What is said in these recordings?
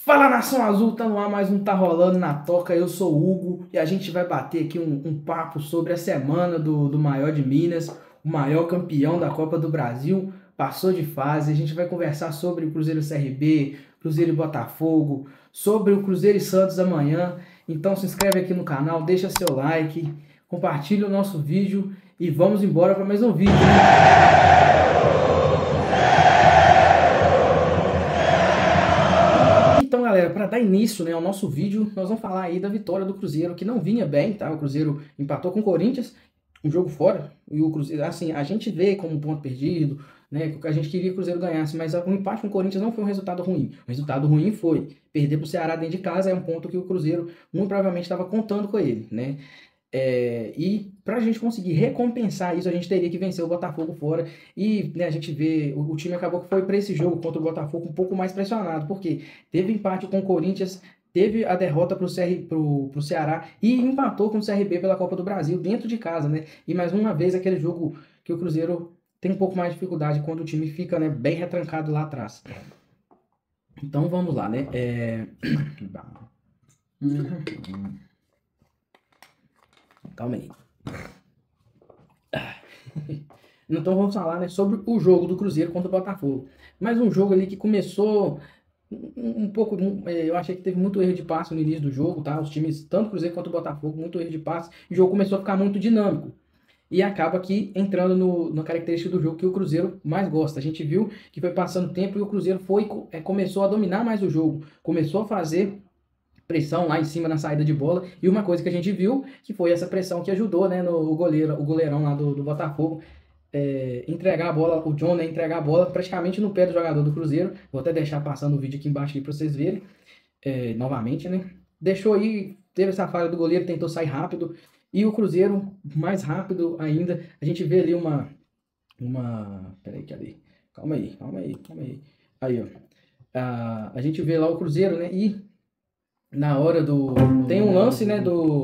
Fala, Nação Azul, tá no ar mais um Tá Rolando na Toca. Eu sou o Hugo e a gente vai bater aqui um papo sobre a semana do maior de Minas, o maior campeão da Copa do Brasil, passou de fase. A gente vai conversar sobre o Cruzeiro CRB, Cruzeiro e Botafogo, sobre o Cruzeiro e Santos amanhã. Então se inscreve aqui no canal, deixa seu like, compartilha o nosso vídeo e vamos embora para mais um vídeo, né? Então, galera, para dar início, né, ao nosso vídeo, nós vamos falar aí da vitória do Cruzeiro, que não vinha bem, tá? O Cruzeiro empatou com o Corinthians, um jogo fora, e o Cruzeiro, assim, a gente vê como um ponto perdido, né? A gente queria que o Cruzeiro ganhasse, mas o empate com o Corinthians não foi um resultado ruim. O resultado ruim foi perder para o Ceará dentro de casa, é um ponto que o Cruzeiro muito provavelmente estava contando com ele, né? E para a gente conseguir recompensar isso, a gente teria que vencer o Botafogo fora. E né, a gente vê, o time acabou que foi para esse jogo contra o Botafogo um pouco mais pressionado, porque teve empate com o Corinthians, teve a derrota para o Ceará e empatou com o CRB pela Copa do Brasil dentro de casa, né? E mais uma vez aquele jogo que o Cruzeiro tem um pouco mais de dificuldade quando o time fica, né, bem retrancado lá atrás. Então vamos lá, né? Calma aí. Então vamos falar, né, sobre o jogo do Cruzeiro contra o Botafogo. Mais um jogo ali que começou um pouco, eu achei que teve muito erro de passe no início do jogo, tá? Os times, tanto o Cruzeiro quanto o Botafogo, muito erro de passe. O jogo começou a ficar muito dinâmico. E acaba aqui entrando na característica do jogo que o Cruzeiro mais gosta. A gente viu que foi passando tempo e o Cruzeiro começou a dominar mais o jogo. Começou a fazer pressão lá em cima na saída de bola. E uma coisa que a gente viu que foi essa pressão que ajudou, né, o goleirão lá do Botafogo entregar a bola, o John, né, entregar a bola praticamente no pé do jogador do Cruzeiro. Vou até deixar passando o vídeo aqui embaixo para vocês verem novamente, né? Deixou aí, teve essa falha do goleiro, tentou sair rápido. E o Cruzeiro, mais rápido ainda, a gente vê ali peraí, cadê? Calma aí. Aí, ó. A gente vê lá o Cruzeiro, né? E na hora tem um lance, né, do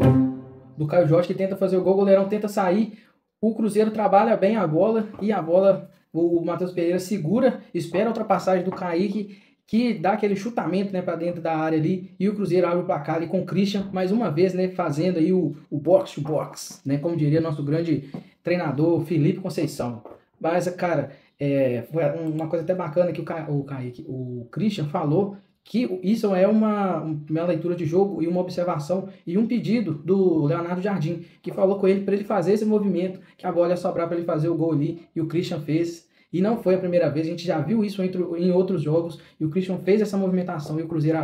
Caio Jorge que tenta fazer o gol, o goleirão tenta sair. O Cruzeiro trabalha bem a bola e a bola, o Matheus Pereira segura, espera a ultrapassagem do Kaique, que dá aquele chutamento, né, para dentro da área ali, e o Cruzeiro abre o placar ali com o Christian, mais uma vez, né, fazendo aí o box to box, né, como diria nosso grande treinador Felipe Conceição. Mas, cara, foi uma coisa até bacana que o Christian falou, que isso é uma leitura de jogo e uma observação e um pedido do Leonardo Jardim, que falou com ele para ele fazer esse movimento, que a bola ia sobrar para ele fazer o gol ali, e o Christian fez. E não foi a primeira vez, a gente já viu isso em outros jogos, e o Christian fez essa movimentação, e o Cruzeiro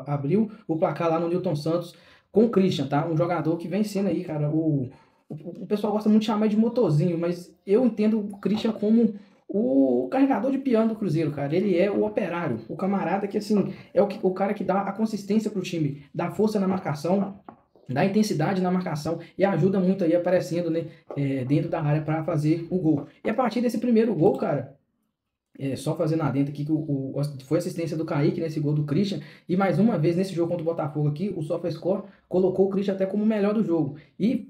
abriu o placar lá no Newton Santos com o Christian, tá? Um jogador que vem sendo aí, cara, o pessoal gosta muito de chamar de motorzinho, mas eu entendo o Christian como o carregador de piano do Cruzeiro, cara. Ele é o operário, o camarada que, assim, é o cara que dá a consistência pro time, dá força na marcação, dá intensidade na marcação e ajuda muito aí aparecendo, né, dentro da área para fazer o gol. E a partir desse primeiro gol, cara, só fazendo adentro aqui que foi assistência do Kaique nesse gol do Christian, e mais uma vez nesse jogo contra o Botafogo aqui, o SofaScore colocou o Christian até como o melhor do jogo. E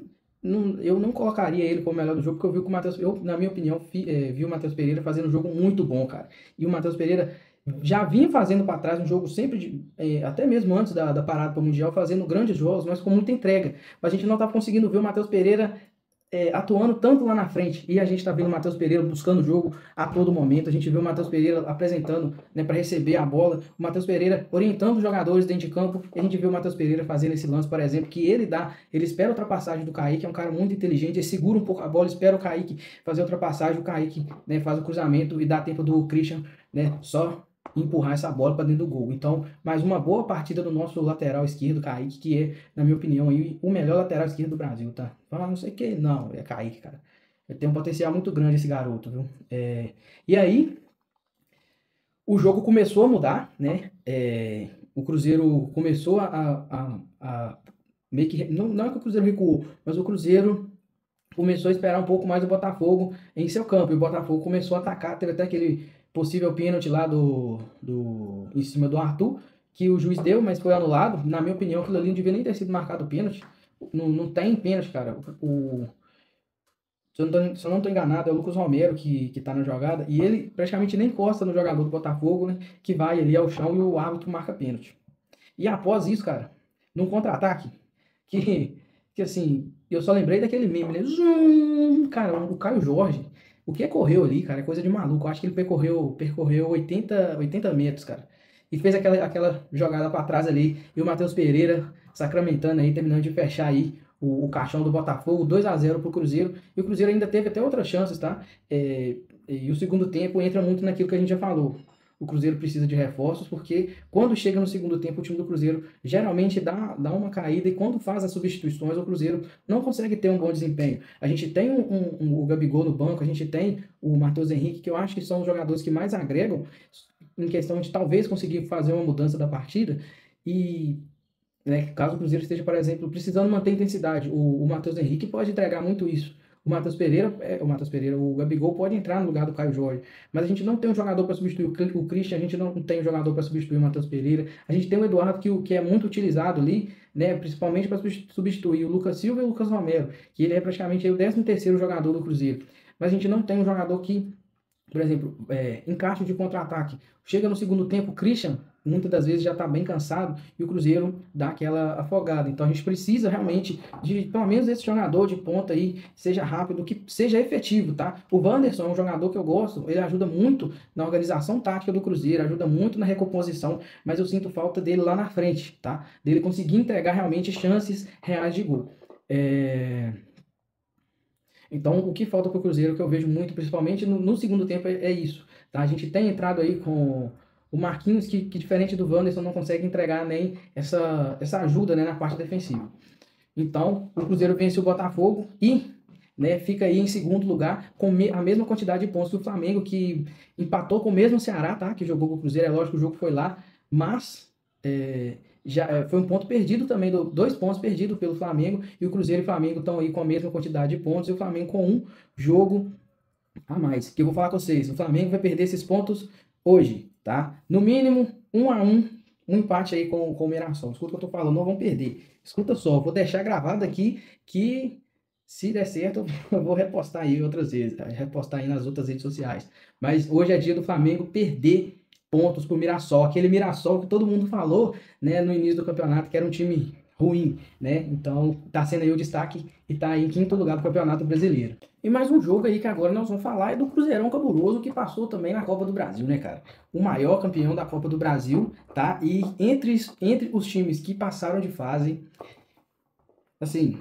eu não colocaria ele como o melhor do jogo, porque eu vi que o Matheus, na minha opinião, vi o Matheus Pereira fazendo um jogo muito bom, cara. E o Matheus Pereira já vinha fazendo para trás um jogo sempre, até mesmo antes da parada para o Mundial, fazendo grandes jogos, mas com muita entrega. A gente não estava conseguindo ver o Matheus Pereira atuando tanto lá na frente, e a gente está vendo o Matheus Pereira buscando o jogo a todo momento. A gente vê o Matheus Pereira apresentando, né, para receber a bola, o Matheus Pereira orientando os jogadores dentro de campo, e a gente vê o Matheus Pereira fazendo esse lance, por exemplo, que ele espera a ultrapassagem do Kaique, é um cara muito inteligente, ele segura um pouco a bola, espera o Kaique fazer a ultrapassagem, o Kaique, né, faz o cruzamento e dá tempo do Christian, né, só empurrar essa bola para dentro do gol. Então, mais uma boa partida do nosso lateral esquerdo, Kaique, que é, na minha opinião, aí, o melhor lateral esquerdo do Brasil, tá? Fala, não sei o que, não, é Kaique, cara. Ele tem um potencial muito grande esse garoto, viu? E aí, o jogo começou a mudar, né? O Cruzeiro começou a meio que... Não é que o Cruzeiro recuou, mas o Cruzeiro começou a esperar um pouco mais o Botafogo em seu campo. E o Botafogo começou a atacar, teve até aquele possível pênalti lá em cima do Arthur, que o juiz deu, mas foi anulado. Na minha opinião, aquilo ali não devia nem ter sido marcado pênalti. Não tem pênalti, cara. Se eu não tô enganado, é o Lucas Romero que tá na jogada, e ele praticamente nem encosta no jogador do Botafogo, né, que vai ali ao chão e o árbitro marca pênalti. E após isso, cara, num contra-ataque, que, que assim, eu só lembrei daquele meme, né? Zum! Cara, o Caio Jorge, o que correu ali, cara, é coisa de maluco. Eu acho que ele percorreu 80 metros, cara. E fez aquela jogada para trás ali. E o Matheus Pereira sacramentando aí, terminando de fechar aí o caixão do Botafogo, 2-0 pro Cruzeiro. E o Cruzeiro ainda teve até outras chances, tá? E o segundo tempo entra muito naquilo que a gente já falou. O Cruzeiro precisa de reforços, porque quando chega no segundo tempo, o time do Cruzeiro geralmente dá uma caída, e quando faz as substituições, o Cruzeiro não consegue ter um bom desempenho. A gente tem o Gabigol no banco, a gente tem o Matheus Henrique, que eu acho que são os jogadores que mais agregam em questão de talvez conseguir fazer uma mudança da partida, e né, caso o Cruzeiro esteja, por exemplo, precisando manter a intensidade, o Matheus Henrique pode entregar muito isso. O Gabigol pode entrar no lugar do Caio Jorge, mas a gente não tem um jogador para substituir o Christian, a gente não tem um jogador para substituir o Matheus Pereira, a gente tem o Eduardo que é muito utilizado ali, né, principalmente para substituir o Lucas Silva e o Lucas Romero, que ele é praticamente o 13º jogador do Cruzeiro, mas a gente não tem um jogador que, por exemplo, encaixe de contra-ataque. Chega no segundo tempo, o Christian, muitas das vezes, já está bem cansado e o Cruzeiro dá aquela afogada. Então a gente precisa realmente de, pelo menos, esse jogador de ponta aí, seja rápido, que seja efetivo, tá? O Wanderson é um jogador que eu gosto, ele ajuda muito na organização tática do Cruzeiro, ajuda muito na recomposição, mas eu sinto falta dele lá na frente, tá? Dele conseguir entregar realmente chances reais de gol. Então, o que falta para o Cruzeiro, que eu vejo muito, principalmente no segundo tempo, é isso. Tá? A gente tem entrado aí com o Marquinhos, que diferente do Wanderson, não consegue entregar nem essa ajuda, né, na parte defensiva. Então, o Cruzeiro vence o Botafogo e, né, fica aí em segundo lugar com a mesma quantidade de pontos do Flamengo, que empatou com o mesmo Ceará, tá? Que jogou com o Cruzeiro. É lógico que o jogo foi lá, mas já foi um ponto perdido também, 2 pontos perdidos pelo Flamengo, e o Cruzeiro e o Flamengo estão aí com a mesma quantidade de pontos, e o Flamengo com um jogo a mais. Que eu vou falar com vocês, o Flamengo vai perder esses pontos hoje, tá? No mínimo, 1-1, um empate aí com o Mirassol. Escuta o que eu tô falando, não vão perder. Escuta só, vou deixar gravado aqui que, se der certo, eu vou repostar aí outras vezes, repostar aí nas outras redes sociais. Mas hoje é dia do Flamengo perder pontos pro Mirassol, aquele Mirassol que todo mundo falou, né, no início do campeonato, que era um time ruim, né? Então tá sendo aí o destaque e tá aí em quinto lugar do Campeonato Brasileiro. E mais um jogo aí que agora nós vamos falar é do Cruzeirão cabuloso, que passou também na Copa do Brasil, né, cara? O maior campeão da Copa do Brasil, tá? E entre os times que passaram de fase, assim,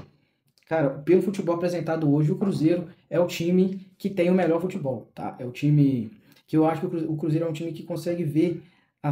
cara, pelo futebol apresentado hoje, o Cruzeiro é o time que tem o melhor futebol, tá? É o time que eu acho que o Cruzeiro é um time que consegue ver,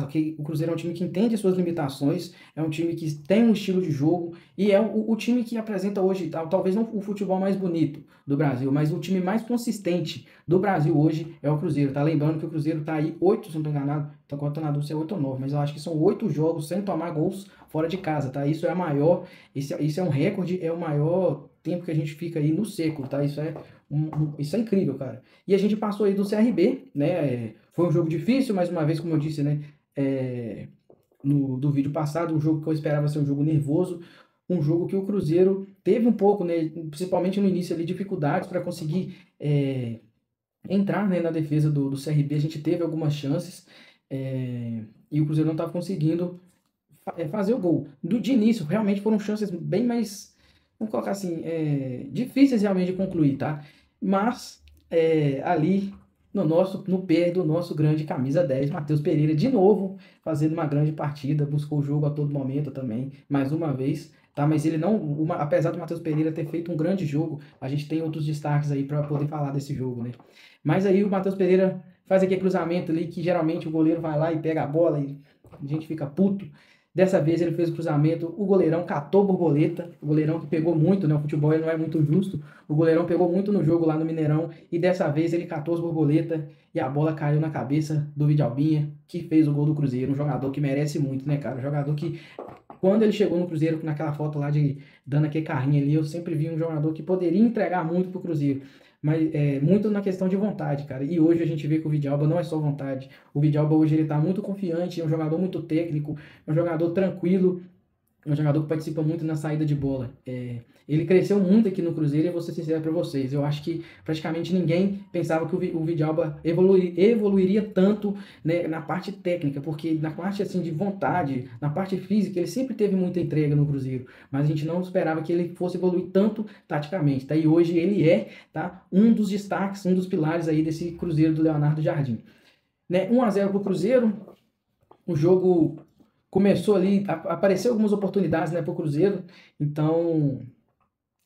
que o Cruzeiro é um time que entende as suas limitações, é um time que tem um estilo de jogo, e é o time que apresenta hoje, talvez não o futebol mais bonito do Brasil, mas o time mais consistente do Brasil hoje é o Cruzeiro, tá? Lembrando que o Cruzeiro tá aí 8, se não tô enganado, tô contando na dúvida se é 8 ou 9, mas eu acho que são 8 jogos sem tomar gols fora de casa, tá? Isso é a maior, isso é um recorde, é o maior tempo que a gente fica aí no seco, tá? Isso é incrível, cara. E a gente passou aí do CRB, né? Foi um jogo difícil, mais uma vez, como eu disse, né? Do vídeo passado, um jogo que eu esperava ser um jogo nervoso, um jogo que o Cruzeiro teve um pouco, né? Principalmente no início ali, dificuldades para conseguir entrar, né, na defesa do CRB. A gente teve algumas chances e o Cruzeiro não estava conseguindo fazer o gol. De início, realmente foram chances bem mais, vamos colocar assim, difíceis realmente de concluir, tá? Mas ali no pé do nosso grande camisa 10, Matheus Pereira, de novo, fazendo uma grande partida, buscou o jogo a todo momento também, mais uma vez, tá? Mas ele não, apesar do Matheus Pereira ter feito um grande jogo, a gente tem outros destaques aí para poder falar desse jogo, né? Mas aí o Matheus Pereira faz aquele cruzamento ali que geralmente o goleiro vai lá e pega a bola e a gente fica puto. Dessa vez ele fez o cruzamento, o goleirão catou borboleta, o goleirão que pegou muito, né? O futebol ele não é muito justo, o goleirão pegou muito no jogo lá no Mineirão, e dessa vez ele catou as borboletas e a bola caiu na cabeça do Vidalbinha, que fez o gol do Cruzeiro, um jogador que merece muito, né, cara? Um jogador que, quando ele chegou no Cruzeiro, naquela foto lá de dando aquele carrinho ali, eu sempre vi um jogador que poderia entregar muito pro Cruzeiro. Mas muito na questão de vontade, cara. E hoje a gente vê que o Vidalba não é só vontade. O Vidalba hoje ele tá muito confiante, é um jogador muito técnico, é um jogador tranquilo, É um jogador que participa muito na saída de bola. Ele cresceu muito aqui no Cruzeiro e eu vou ser sincero para vocês. Eu acho que praticamente ninguém pensava que o Vidalba evoluiria tanto, né, na parte técnica, porque na parte assim, de vontade, na parte física, ele sempre teve muita entrega no Cruzeiro, mas a gente não esperava que ele fosse evoluir tanto taticamente. Tá? E hoje ele tá, um dos destaques, um dos pilares aí desse Cruzeiro do Leonardo Jardim. Né, 1-0 para o Cruzeiro, o jogo começou ali, apareceu algumas oportunidades, né, para o Cruzeiro, então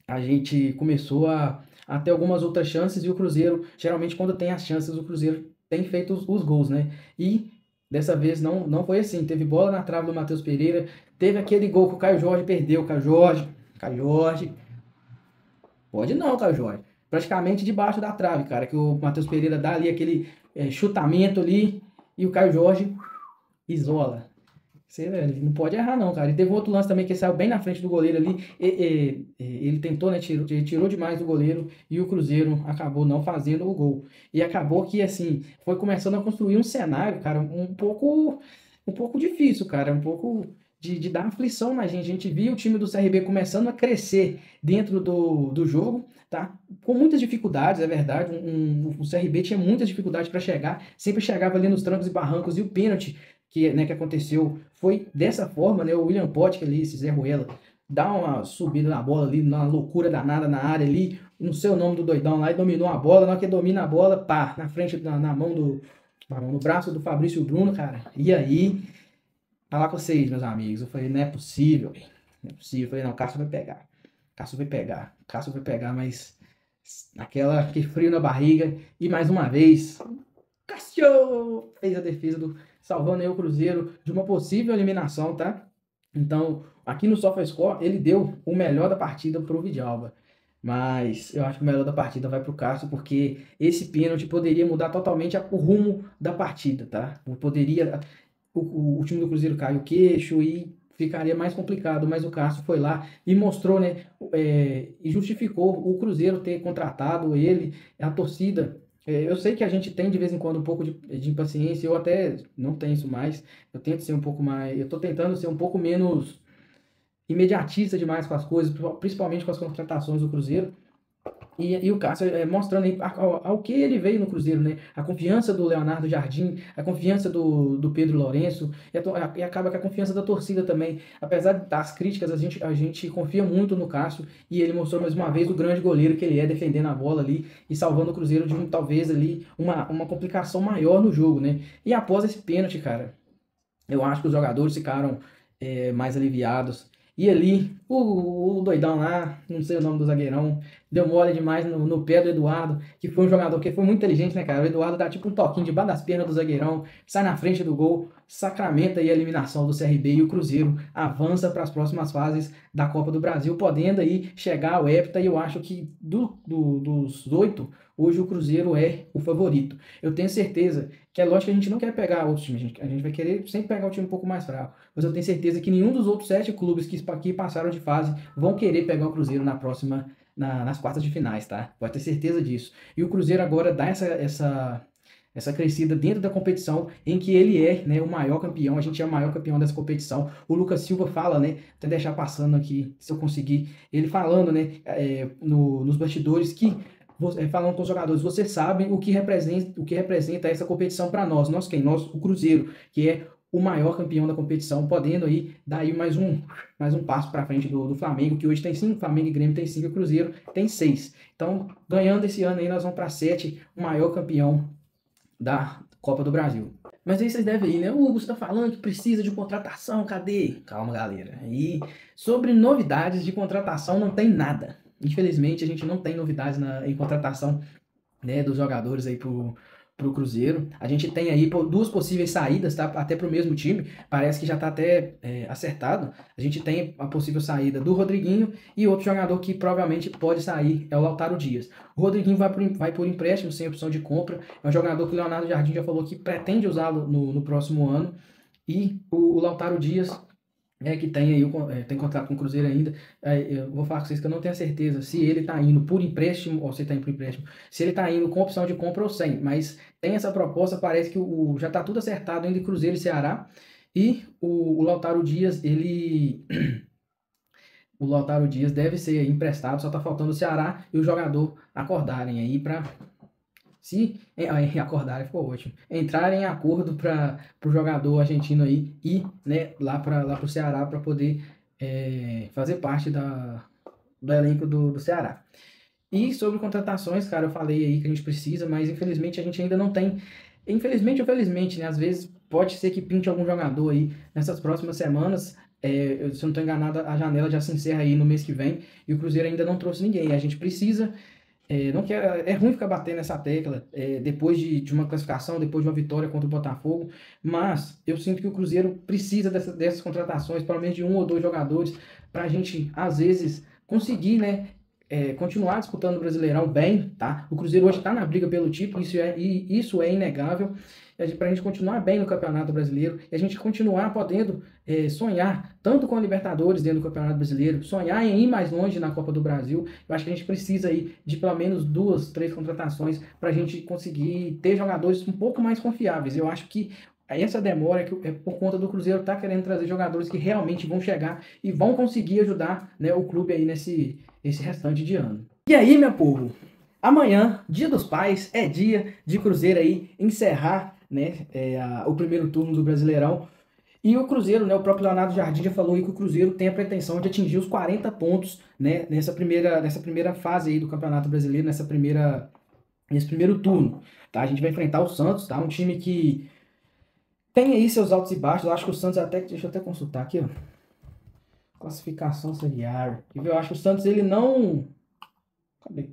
a gente começou a ter algumas outras chances e o Cruzeiro, geralmente quando tem as chances, o Cruzeiro tem feito os gols, né? E dessa vez não foi assim, teve bola na trave do Matheus Pereira, teve aquele gol que o Caio Jorge perdeu, Caio Jorge, pode não, Caio Jorge, praticamente debaixo da trave, cara, que o Matheus Pereira dá ali aquele chutamento ali e o Caio Jorge isola. Você, velho, não pode errar não, cara. E teve um outro lance também que ele saiu bem na frente do goleiro ali. Ele tentou, né? Tirou demais do goleiro e o Cruzeiro acabou não fazendo o gol. E acabou que, assim, foi começando a construir um cenário, cara, um pouco difícil, cara. Um pouco de dar aflição na gente. A gente viu o time do CRB começando a crescer dentro do jogo, tá? Com muitas dificuldades, é verdade. O CRB tinha muitas dificuldades para chegar, sempre chegava ali nos trancos e barrancos e o pênalti que aconteceu foi dessa forma, né? O William Potker ali, esse Zé Ruela, dá uma subida na bola ali, uma loucura danada na área ali, não sei o nome do doidão lá, e dominou a bola. Na hora que domina a bola, pá, na frente, na mão no braço do Fabrício Bruno, cara. E aí, falar com vocês, meus amigos, eu falei, não é possível, véio. Não é possível. Eu falei, não, o Cássio vai pegar. Cássio vai pegar, mas que frio na barriga. E mais uma vez, Cássio fez a defesa salvando aí o Cruzeiro de uma possível eliminação, tá? Então, aqui no SofaScore, ele deu o melhor da partida pro Vidalba. Mas eu acho que o melhor da partida vai pro Cássio, porque esse pênalti poderia mudar totalmente o rumo da partida, tá? Poderia. O time do Cruzeiro cai o queixo e ficaria mais complicado, mas o Cássio foi lá e mostrou, né? E justificou o Cruzeiro ter contratado ele, a torcida. Eu sei que a gente tem de vez em quando um pouco de impaciência, eu até não tenho isso mais, eu tento ser um pouco mais, eu tô tentando ser um pouco menos imediatista demais com as coisas, principalmente com as contratações do Cruzeiro. E o Cássio mostrando aí ao que ele veio no Cruzeiro, né? A confiança do Leonardo Jardim, a confiança do Pedro Lourenço, e acaba com a confiança da torcida também. Apesar das críticas, a gente confia muito no Cássio, e ele mostrou mais uma vez o grande goleiro que ele é, defendendo a bola ali e salvando o Cruzeiro de talvez ali uma complicação maior no jogo, né? E após esse pênalti, cara, eu acho que os jogadores ficaram mais aliviados. E ali, o doidão lá, não sei o nome do zagueirão, deu mole demais no pé do Eduardo, que foi um jogador que foi muito inteligente, né, cara? O Eduardo dá tipo um toquinho debaixo das pernas do zagueirão, sai na frente do gol, sacramenta aí a eliminação do CRB e o Cruzeiro avança para as próximas fases da Copa do Brasil, podendo aí chegar ao hepta, e eu acho que dos 8, hoje o Cruzeiro é o favorito. Eu tenho certeza que é lógico que a gente não quer pegar outros times, a gente vai querer sempre pegar o time um pouco mais fraco, mas eu tenho certeza que nenhum dos outros 7 clubes que passaram de fase vão querer pegar o Cruzeiro nas quartas de finais, tá? Pode ter certeza disso. E o Cruzeiro agora dá essa crescida dentro da competição, em que ele é, né, o maior campeão, a gente é o maior campeão dessa competição. O Lucas Silva fala, né, até deixar passando aqui, se eu conseguir, ele falando, né, nos bastidores que falando com os jogadores, vocês sabem o que representa essa competição para nós. Nós quem? Nós, o Cruzeiro, que é o maior campeão da competição, podendo aí dar aí mais um passo para frente do Flamengo, que hoje tem 5, Flamengo e Grêmio tem 5, e o Cruzeiro tem 6. Então, ganhando esse ano aí, nós vamos para 7, o maior campeão da Copa do Brasil. Mas aí vocês devem ir, né? O Hugo está falando que precisa de contratação, cadê? Calma, galera. E sobre novidades de contratação, não tem nada. Infelizmente, a gente não tem novidades em contratação, né, dos jogadores aí pro Cruzeiro. A gente tem aí 2 possíveis saídas, tá? Até pro mesmo time. Parece que já tá até acertado. A gente tem a possível saída do Rodriguinho, e outro jogador que provavelmente pode sair é o Lautaro Dias. O Rodriguinho vai por empréstimo, sem opção de compra. É um jogador que o Leonardo Jardim já falou que pretende usá-lo no próximo ano. E o Lautaro Dias que tem aí tem contrato com o Cruzeiro ainda. Eu vou falar com vocês que eu não tenho certeza se ele tá indo por empréstimo ou se ele tá indo por empréstimo, se ele tá indo com opção de compra ou sem, mas tem essa proposta, parece que já tá tudo acertado entre Cruzeiro e Ceará, E o Lautaro Dias, ele... O Lautaro Dias deve ser emprestado, só tá faltando o Ceará e o jogador acordarem aí para se acordarem, ficou ótimo. Entrarem em acordo para o jogador argentino aí ir, né, lá para o Ceará para poder fazer parte do elenco do Ceará. E sobre contratações, cara, eu falei aí que a gente precisa, mas infelizmente a gente ainda não tem. Infelizmente ou felizmente, né? Às vezes pode ser que pinte algum jogador aí nessas próximas semanas. Se eu não estou enganado, a janela já se encerra aí no mês que vem e o Cruzeiro ainda não trouxe ninguém. A gente precisa. Não quer, é ruim ficar batendo nessa tecla depois de uma classificação, depois de uma vitória contra o Botafogo, mas eu sinto que o Cruzeiro precisa dessas contratações, pelo menos de um ou dois jogadores, para a gente, às vezes, conseguir, né, continuar disputando o Brasileirão bem, tá? O Cruzeiro hoje está na briga pelo título, isso é inegável, para a gente continuar bem no Campeonato Brasileiro e a gente continuar podendo sonhar tanto com a Libertadores dentro do Campeonato Brasileiro, sonhar em ir mais longe na Copa do Brasil. Eu acho que a gente precisa aí de pelo menos 2, 3 contratações para a gente conseguir ter jogadores um pouco mais confiáveis. Eu acho que essa demora é por conta do Cruzeiro estar querendo trazer jogadores que realmente vão chegar e vão conseguir ajudar, né, o clube aí esse restante de ano. E aí, meu povo, amanhã, Dia dos Pais, é dia de Cruzeiro aí encerrar, né, o primeiro turno do Brasileirão. E o Cruzeiro, né, o próprio Leonardo Jardim já falou aí que o Cruzeiro tem a pretensão de atingir os 40 pontos, né, nessa primeira fase aí do Campeonato Brasileiro, nesse primeiro turno. Tá? A gente vai enfrentar o Santos, tá? Um time que tem aí seus altos e baixos. Eu acho que o Santos deixa eu até consultar aqui, ó. Classificação serial. Eu acho que o Santos, ele não... Cadê?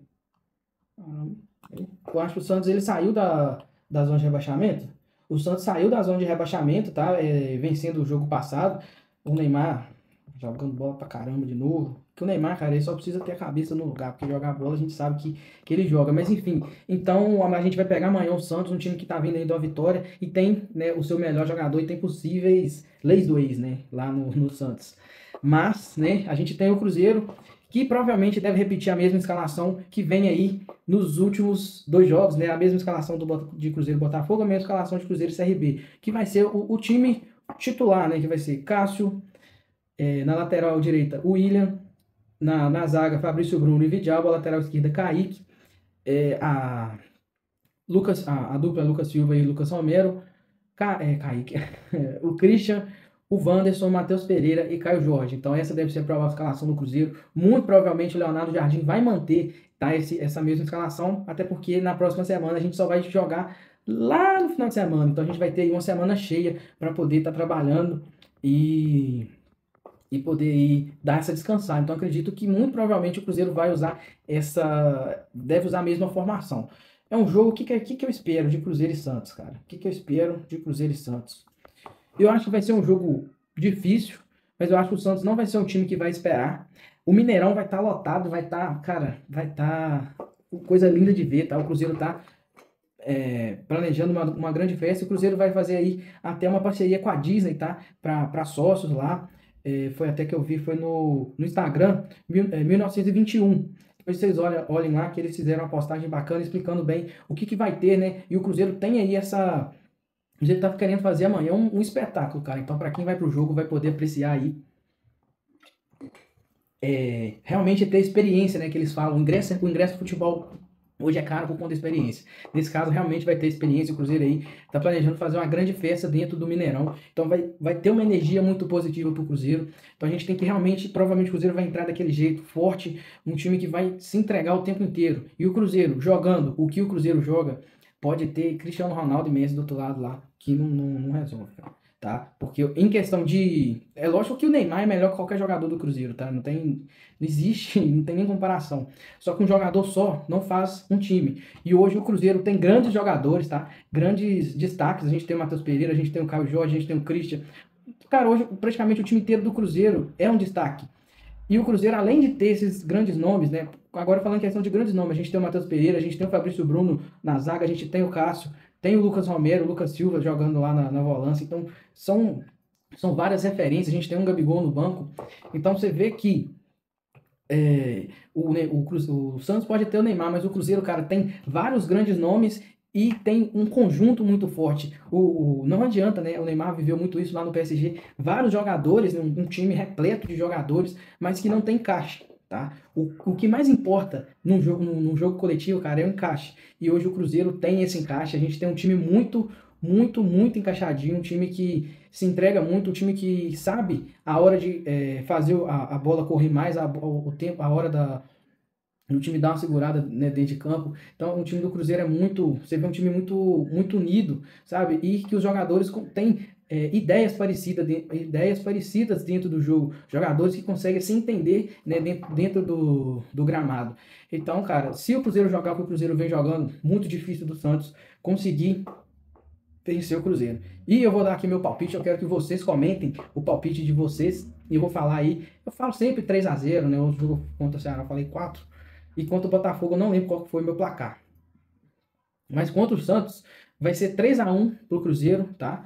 Eu acho que o Santos, ele saiu da zona de rebaixamento. O Santos saiu da zona de rebaixamento, tá? Vencendo o jogo passado. O Neymar jogando bola pra caramba de novo. Que o Neymar, cara, ele só precisa ter a cabeça no lugar, porque jogar bola a gente sabe que ele joga. Mas enfim, então a gente vai pegar amanhã o Santos, um time que tá vindo aí da vitória e tem, né, o seu melhor jogador e tem possíveis leis do ex, né, lá no Santos. Mas, né, a gente tem o Cruzeiro, que provavelmente deve repetir a mesma escalação que vem aí nos últimos 2 jogos, né? A mesma escalação de Cruzeiro e Botafogo, a mesma escalação de Cruzeiro e CRB, que vai ser o time titular, né? Que vai ser Cássio, na lateral direita, o William, na zaga, Fabrício Bruno e Vidal, a lateral esquerda, Kaique, a dupla Lucas Silva e Lucas Romero, Kaique, o Christian, o Wanderson, Matheus Pereira e Caio Jorge. Então essa deve ser a provável escalação do Cruzeiro. Muito provavelmente o Leonardo Jardim vai manter, tá, essa mesma escalação, até porque na próxima semana a gente só vai jogar lá no final de semana. Então a gente vai ter uma semana cheia para poder estar trabalhando e poder dar essa descansar. Então acredito que muito provavelmente o Cruzeiro deve usar a mesma formação. É um jogo, o que eu espero de Cruzeiro e Santos, cara? O que eu espero de Cruzeiro e Santos? Eu acho que vai ser um jogo difícil, mas eu acho que o Santos não vai ser um time que vai esperar. O Mineirão vai estar lotado, vai estar coisa linda de ver, tá? O Cruzeiro tá planejando uma grande festa. O Cruzeiro vai fazer aí até uma parceria com a Disney, tá? Para sócios lá. Foi até que eu vi, foi no Instagram, 1921. Depois vocês olhem lá que eles fizeram uma postagem bacana explicando bem o que vai ter, né? E o Cruzeiro tem aí o Cruzeiro tá querendo fazer amanhã um espetáculo, cara. Então, para quem vai pro jogo, vai poder apreciar aí. Realmente ter experiência, né? Que eles falam. O ingresso de futebol hoje é caro por conta da experiência. Nesse caso, realmente vai ter experiência. O Cruzeiro aí tá planejando fazer uma grande festa dentro do Mineirão. Então, vai ter uma energia muito positiva pro Cruzeiro. Então, a gente tem que realmente, provavelmente o Cruzeiro vai entrar daquele jeito, forte. Um time que vai se entregar o tempo inteiro. E o Cruzeiro, jogando o que o Cruzeiro joga, pode ter Cristiano Ronaldo e Messi do outro lado lá, que não resolve, tá? Porque em questão de... É lógico que o Neymar é melhor que qualquer jogador do Cruzeiro, tá? Não existe, não tem nem comparação. Só que um jogador só não faz um time. E hoje o Cruzeiro tem grandes jogadores, tá? Grandes destaques. A gente tem o Matheus Pereira, a gente tem o Caio Jorge, a gente tem o Christian. Cara, hoje praticamente o time inteiro do Cruzeiro é um destaque. E o Cruzeiro, além de ter esses grandes nomes, né? Agora falando em questão de grandes nomes, a gente tem o Matheus Pereira, a gente tem o Fabrício Bruno na zaga, a gente tem o Cássio, tem o Lucas Romero, o Lucas Silva jogando lá na volância. Então, são várias referências. A gente tem um Gabigol no banco. Então, você vê que o Santos pode ter o Neymar, mas o Cruzeiro, cara, tem vários grandes nomes e tem um conjunto muito forte. Não adianta, né? O Neymar viveu muito isso lá no PSG. Vários jogadores, né? Um time repleto de jogadores, mas que não tem encaixe, tá? O que mais importa num jogo coletivo, cara, é o encaixe. E hoje o Cruzeiro tem esse encaixe. A gente tem um time muito encaixadinho, um time que se entrega muito, um time que sabe a hora de fazer a bola correr mais, o tempo, a hora o time dá uma segurada, né, dentro de campo. Então, o time do Cruzeiro você vê um time muito unido, sabe? E que os jogadores têm ideias parecidas dentro do jogo. Jogadores que conseguem se entender, né, dentro do gramado. Então, cara, se o Cruzeiro jogar o que o Cruzeiro vem jogando, muito difícil do Santos conseguir vencer o Cruzeiro. E eu vou dar aqui meu palpite, eu quero que vocês comentem o palpite de vocês. E eu vou falar aí, eu falo sempre 3-0, né? O jogo contra o Ceará eu falei 4. E contra o Botafogo, eu não lembro qual foi o meu placar. Mas contra o Santos, vai ser 3-1 pro Cruzeiro, tá?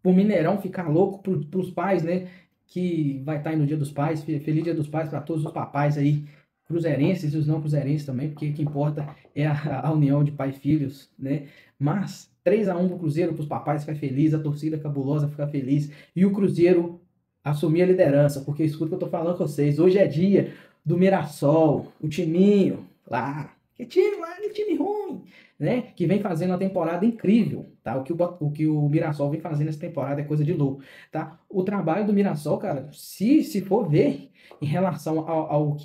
Pro Mineirão ficar louco, pros pais, né? Que vai estar aí no Dia dos Pais. Feliz Dia dos Pais para todos os papais aí, cruzeirenses e os não cruzeirenses também, porque o que importa é a união de pai e filhos, né? Mas 3-1 pro Cruzeiro, pros papais ficar feliz, a torcida cabulosa ficar feliz. E o Cruzeiro assumir a liderança, porque escuta o que eu tô falando com vocês. Hoje é dia do Mirassol, o timinho lá, que time lá, que time ruim, né? Que vem fazendo uma temporada incrível, tá? O que o Mirassol vem fazendo essa temporada é coisa de louco, tá? O trabalho do Mirassol, cara, se for ver em relação ao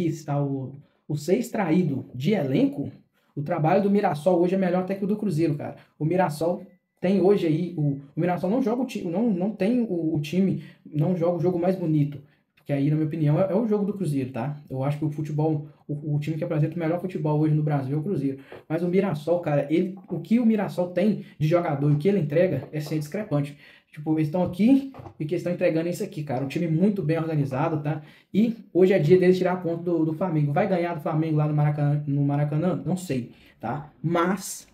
ser extraído de elenco, o trabalho do Mirassol hoje é melhor até que o do Cruzeiro, cara. O Mirassol tem hoje aí, o Mirassol não joga não tem o time, não joga o jogo mais bonito. Que aí, na minha opinião, é o jogo do Cruzeiro, tá? Eu acho que o futebol, o time que apresenta o melhor futebol hoje no Brasil é o Cruzeiro. Mas o Mirassol, cara, o que o Mirassol tem de jogador e o que ele entrega é sempre discrepante. Tipo, eles estão aqui e que estão entregando isso aqui, cara. Um time muito bem organizado, tá? E hoje é dia deles tirar a ponta do Flamengo. Vai ganhar do Flamengo lá no Maracanã? Não sei, tá? Mas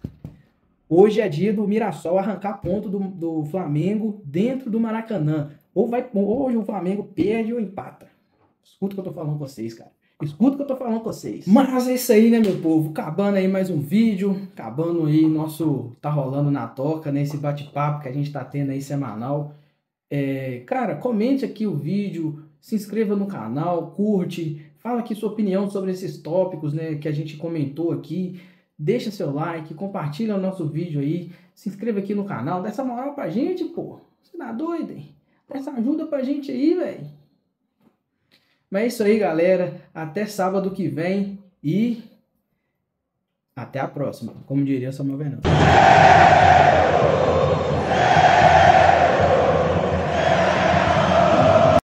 hoje é dia do Mirassol arrancar ponto do Flamengo dentro do Maracanã. Hoje o Flamengo perde ou empata. Escuta o que eu tô falando com vocês, cara. Escuta o que eu tô falando com vocês. Mas é isso aí, né, meu povo? Acabando aí mais um vídeo. Acabando aí nosso Tá Rolando na Toca, né? Esse bate-papo que a gente tá tendo aí semanal. Cara, comente aqui o vídeo. Se inscreva no canal. Curte. Fala aqui sua opinião sobre esses tópicos, né? Que a gente comentou aqui. Deixa seu like. Compartilha o nosso vídeo aí. Se inscreva aqui no canal. Dá essa moral pra gente, pô. Você tá doido, hein? Essa ajuda pra gente aí, velho. Mas é isso aí, galera. Até sábado que vem e até a próxima. Como diria Samuel Fernandes.